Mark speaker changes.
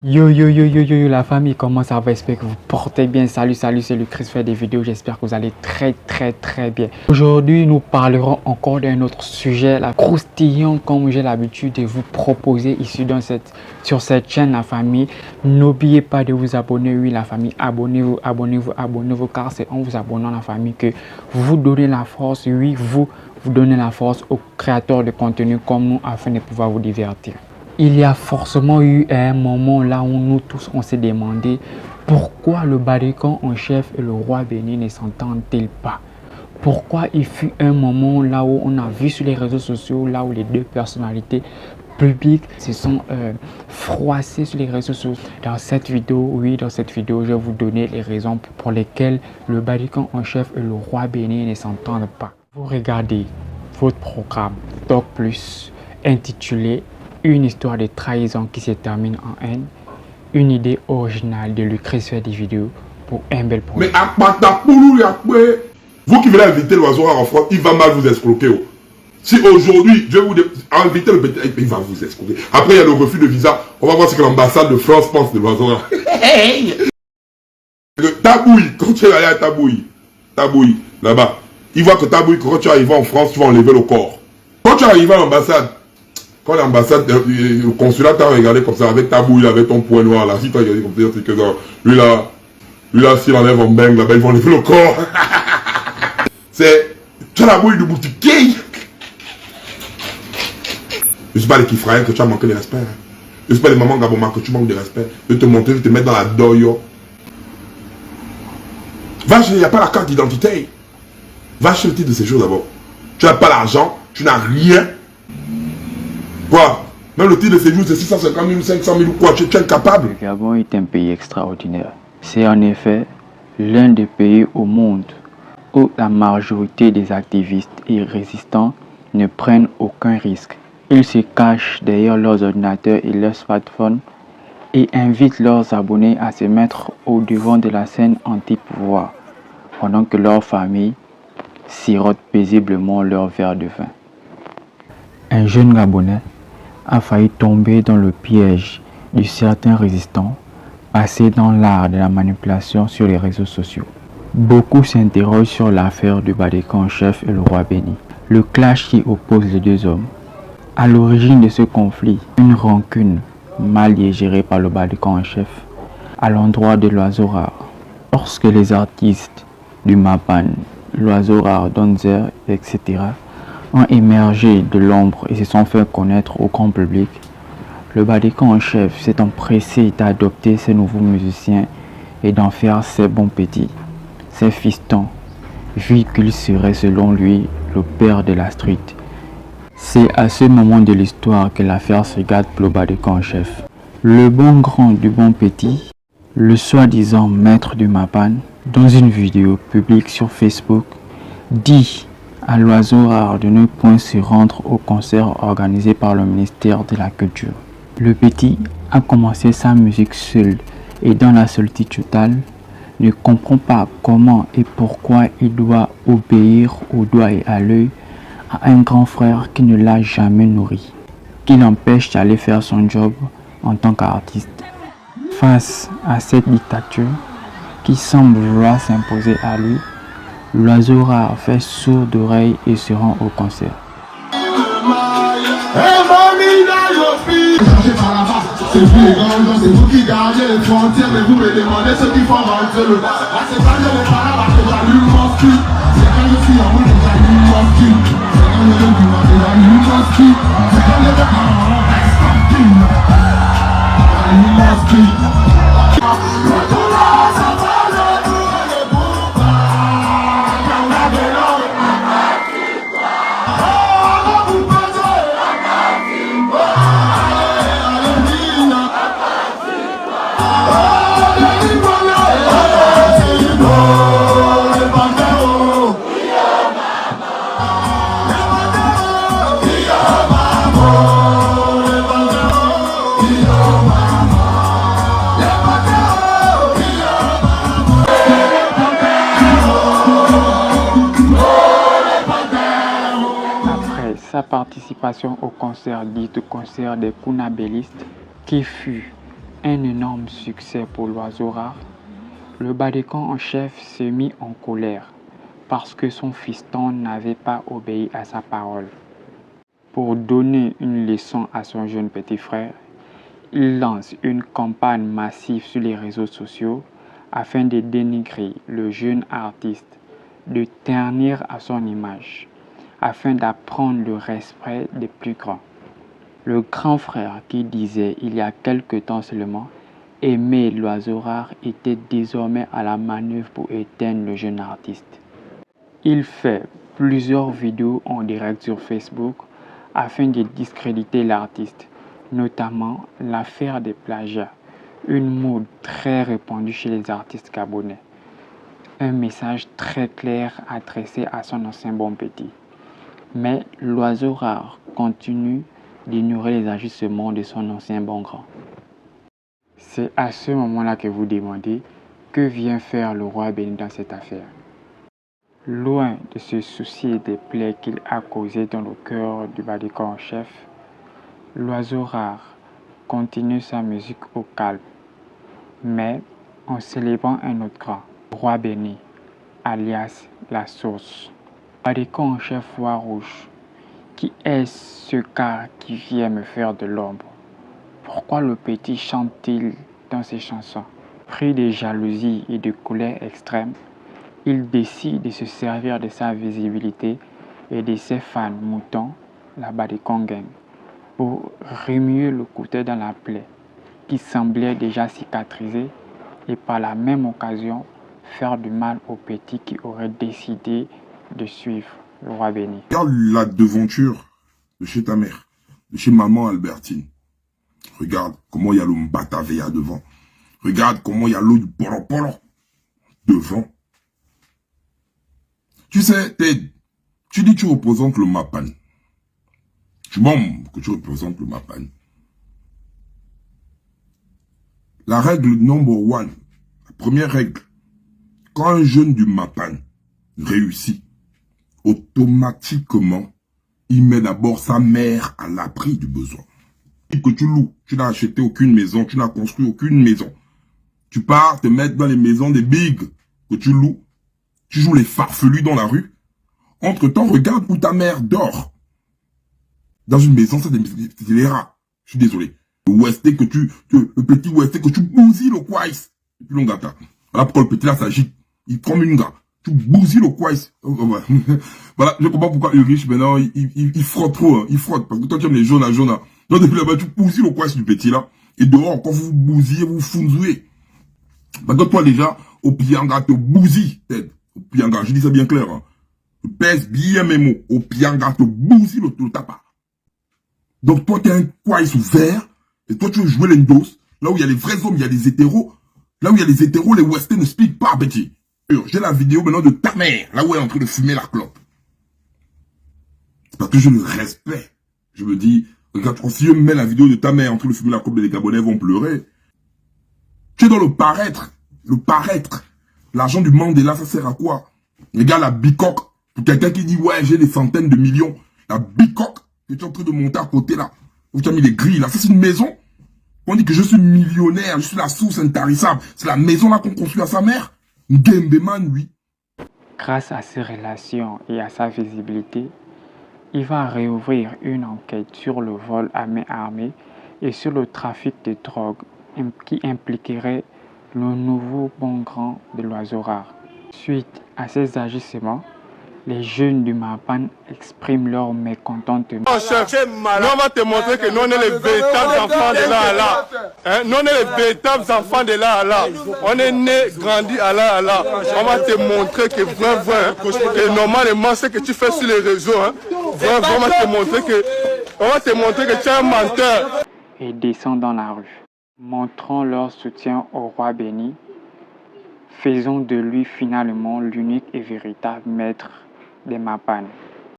Speaker 1: Yo la famille, comment ça va? J'espère que vous portez bien. Salut, c'est le Chris fait des vidéos. J'espère que vous allez très bien. Aujourd'hui, nous parlerons encore d'un autre sujet, la croustillant, comme j'ai l'habitude de vous proposer ici sur cette chaîne, la famille. N'oubliez pas de vous abonner. Oui, la famille, abonnez-vous, car c'est en vous abonnant, la famille, que vous donnez la force. Oui, vous donnez la force aux créateurs de contenu comme nous, afin de pouvoir vous divertir. Il y a forcément eu un moment là où nous tous on s'est demandé pourquoi le Barican en chef et le roi Béni ne s'entendent-ils pas. Pourquoi il fut un moment là où on a vu sur les réseaux sociaux, là où les deux personnalités publiques se sont froissées sur les réseaux sociaux. Dans cette vidéo, je vais vous donner les raisons pour lesquelles le Barican en chef et le roi Béni ne s'entendent pas. Vous regardez votre programme Doc Plus intitulé Une histoire de trahison qui se termine en haine, une idée originale de Lucrèce fait des vidéos pour un bel projet.
Speaker 2: Mais vous qui venez inviter l'oiseau rare en France, il va mal vous escroquer. Oh. Si aujourd'hui, je vais vous inviter le petit, il va vous escroquer. Après, il y a le refus de visa. On va voir ce que l'ambassade de France pense de l'oiseau rare. Tabouille, quand tu es allé à Tabouille, là-bas, il voit que Tabouille, quand tu arrives en France, tu vas enlever le corps. Quand tu arrives à l'ambassade, quand l'ambassade, le consulat t'a regardé comme ça, avec ta bouille, avec ton point noir là, si t'as regardé comme ça, c'est que ça, lui là, s'il enlève un bang là-bas, ils vont enlever le corps. C'est, tu as la bouille de boutiquier. Je suis pas les Kifraël que tu as manqué de respect. Je suis pas les mamans Gaboma que tu manques de respect. Je te montrer, je te mettre dans la doyo. Va chez, il n'y a pas la carte d'identité. Va chez le titre de séjour d'abord. Tu n'as pas l'argent, tu n'as rien. Quoi? Même le titre de séjour, c'est 650 000, 500 000 ou quoi? Tu es incapable.
Speaker 1: Le Gabon est un pays extraordinaire. C'est en effet l'un des pays au monde où la majorité des activistes et résistants ne prennent aucun risque. Ils se cachent derrière leurs ordinateurs et leurs smartphones et invitent leurs abonnés à se mettre au devant de la scène anti-pouvoir, pendant que leur famille sirote paisiblement leur verre de vin. Un jeune Gabonais a failli tomber dans le piège de certains résistants passés dans l'art de la manipulation sur les réseaux sociaux. Beaucoup s'interrogent sur l'affaire du Barican en chef et le roi Béni, le clash qui oppose les deux hommes. À l'origine de ce conflit, une rancune mal gérée par le Barican en chef à l'endroit de l'oiseau rare. Lorsque les artistes du Mapan, l'oiseau rare, Donzer, etc. ont émergé de l'ombre et se sont fait connaître au grand public, le Barican en chef s'est empressé d'adopter ces nouveaux musiciens et d'en faire ses bons petits, ses fistons, vu qu'il serait selon lui le père de la street. C'est à ce moment de l'histoire que l'affaire se gâte pour le Barican en chef. Le bon grand du bon petit, le soi-disant maître du Mapan, dans une vidéo publique sur Facebook, dit à l'oiseau rare de ne point se rendre au concert organisé par le ministère de la Culture. Le petit a commencé sa musique seul et dans la solitude totale, ne comprend pas comment et pourquoi il doit obéir au doigt et à l'œil à un grand frère qui ne l'a jamais nourri, qui l'empêche d'aller faire son job en tant qu'artiste. Face à cette dictature qui semble vouloir s'imposer à lui, l'oiseau rare fait sourd d'oreille et se rend au concert.
Speaker 3: C'est vous les grands gens, c'est vous qui gardez les frontières, mais vous me demandez ceux qui font rentrer le bas. C'est quand je les parle, parce que j'allume mon ski. C'est quand je suis en route, j'allume mon ski. C'est quand je viens du monde, j'allume mon ski. C'est quand je viens en reste tranquille. J'allume mon ski.
Speaker 1: Sa participation au concert dit concert des Kunabellistes, qui fut un énorme succès pour l'oiseau rare, le Badécan en chef se mit en colère parce que son fiston n'avait pas obéi à sa parole. Pour donner une leçon à son jeune petit frère, il lance une campagne massive sur les réseaux sociaux afin de dénigrer le jeune artiste, de ternir à son image, afin d'apprendre le respect des plus grands. Le grand frère qui disait il y a quelque temps seulement aimer l'oiseau rare était désormais à la manœuvre pour éteindre le jeune artiste. Il fait plusieurs vidéos en direct sur Facebook afin de discréditer l'artiste, notamment l'affaire des plagiats, une mode très répandue chez les artistes gabonais. Un message très clair adressé à son ancien bon petit. Mais l'oiseau rare continue d'ignorer les agissements de son ancien bon grand. C'est à ce moment-là que vous demandez que vient faire le roi béni dans cette affaire. Loin de se soucier des plaies qu'il a causées dans le cœur du Badécan en chef, l'oiseau rare continue sa musique au calme, mais en célébrant un autre grand, roi béni, alias la source. Badécan en chef voix rouge, qui est ce gars qui vient me faire de l'ombre? Pourquoi le petit chante-t-il dans ses chansons? Pris de jalousie et de colère extrême, il décide de se servir de sa visibilité et de ses fans moutons, la Badécan Gang, pour remuer le couteau dans la plaie qui semblait déjà cicatrisée et par la même occasion faire du mal au petit qui aurait décidé de suivre le roi béni.
Speaker 2: Regarde la devanture de chez ta mère, de chez maman Albertine. Regarde comment il y a le Mbataveya devant. Regarde comment il y a l'eau du Polo devant. Tu sais, Ted, tu dis que tu représentes le Mapan. Tu m'aimes que tu représentes le Mapan. La règle number one, la première règle, quand un jeune du Mapan réussit, automatiquement, il met d'abord sa mère à l'abri du besoin. Que tu loues, tu n'as acheté aucune maison, tu n'as construit aucune maison. Tu pars te mettre dans les maisons des bigs que tu loues. Tu joues les farfelus dans la rue. Entre-temps, regarde où ta mère dort. Dans une maison, c'est des rats. Je suis désolé. Le Westé que le petit Westé que tu bousilles le Kwais. Et puis l'ongata. Voilà pourquoi le petit là s'agite. Il comme une gars. Tu bousilles le Kwais. Voilà, je comprends pourquoi le riche maintenant, il frotte trop. Hein. Il frotte. Parce que toi, tu aimes les jaunes à jaunes. Donc depuis là-bas, tu bousilles le Kwais du petit là. Et dehors, quand vous bousillez, vous funzouez. Parce que toi déjà, au pianga, te bousille, Ted. Au pianga, je dis ça bien clair. Hein. Tu pèses bien mes mots. Au pianga, te bousille le tapa. Donc toi, t'es un Kwais vert. Et toi, tu veux jouer l'endos. Là où il y a les vrais hommes, il y a des hétéros. Là où il y a les hétéros, les Westés ne speak pas, petit. J'ai la vidéo maintenant de ta mère. Là où elle est en train de fumer la clope. C'est parce que je le respecte. Je me dis, regarde, si je mets la vidéo de ta mère en train de fumer la clope, les Gabonais vont pleurer. Tu es dans le paraître. Le paraître. L'argent du Mandela, ça sert à quoi? Regarde la bicoque. Pour quelqu'un qui dit, ouais, j'ai des centaines de millions. La bicoque que tu es en train de monter à côté là. Où tu as mis les grilles là. Ça, c'est une maison. On dit que je suis millionnaire. Je suis la source intarissable. C'est la maison là qu'on construit à sa mère. Ngembeman, oui.
Speaker 1: Grâce à ses relations et à sa visibilité, il va réouvrir une enquête sur le vol à main armée et sur le trafic de drogue qui impliquerait le nouveau bon grand de l'oiseau rare. Suite à ces agissements, les jeunes du Mapan expriment leur mécontentement.
Speaker 4: Non, chef, nous on va te montrer que nous on est les véritables enfants de là à là. Hein? Nous on est les véritables enfants de là à là. On est nés, grandis à là à là. On va te montrer que vrai, que normalement ce que tu fais sur les réseaux, hein, vrai, on va te montrer que tu es un menteur.
Speaker 1: Et descendent dans la rue, montrant leur soutien au roi béni, faisant de lui finalement l'unique et véritable maître des Mapan.